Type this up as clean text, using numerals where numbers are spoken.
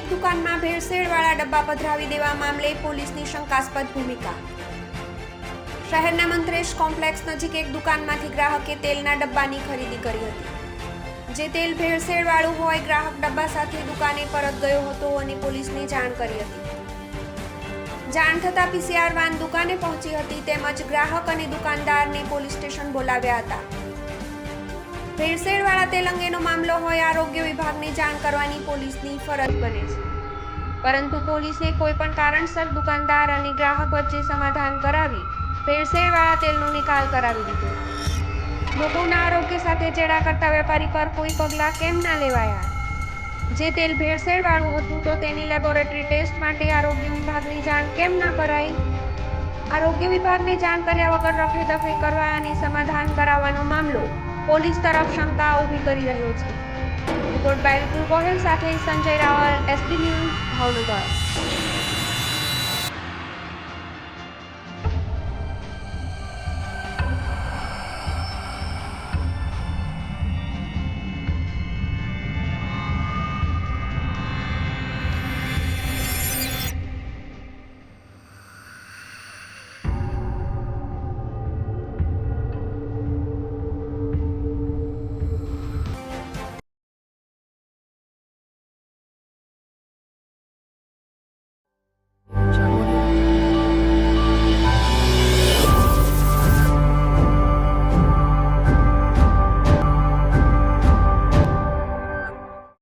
એક દુકાનમાં ભેળસેળવાળા ડબ્બા પધરાવી દેવા મામલે પોલીસની શંકાસ્પદ ભૂમિકા। શહેરના મંત્રેશ કોમ્પ્લેક્સ નજીક એક દુકાનમાંથી ગ્રાહકે તેલના ડબ્બાની ખરીદી કરી હતી। જે તેલ ભેળસેળવાળું હોય ગ્રાહક ડબ્બા સાથે દુકાને પરત ગયો હતો અને પોલીસને જાણ કરી હતી। જાણ થતાં પીસીઆર વાન દુકાને પહોંચી હતી તેમજ ગ્રાહક અને દુકાનદારને પોલીસ સ્ટેશન બોલાવ્યા હતા। ભેળસેળવાળા તેલ અંગેનો મામલો હોય આરોગ્ય વિભાગને જાણ કરવાની પોલીસની ફરજ બને છે, પરંતુ પોલીસે કોઈપણ કારણસર દુકાનદાર અને ગ્રાહક વચ્ચે સમાધાન કરાવી ભેળસેળવાળા તેલનો નિકાલ કરાવી દીધો। લોકોના આરોગ્ય સાથે ચેડા કરતા વેપારી પર કોઈ પગલાં કેમ ના લેવાયા? જે તેલ ભેળસેળવાળું હતું તો તેની લેબોરેટરી ટેસ્ટ માટે આરોગ્ય વિભાગની જાણ કેમ ના કરાઈ? આરોગ્ય વિભાગને જાણ કર્યા વગર રફેદફે કરવા અને સમાધાન કરાવવાનો મામલો પોલીસ તરફ શંકા ઊભી કરી રહ્યો છે। રિપોર્ટ બાય વિપુલ ગોહિલ સાથે સંજય રાવલ, એસબી ન્યૂઝ, ભાવનગર।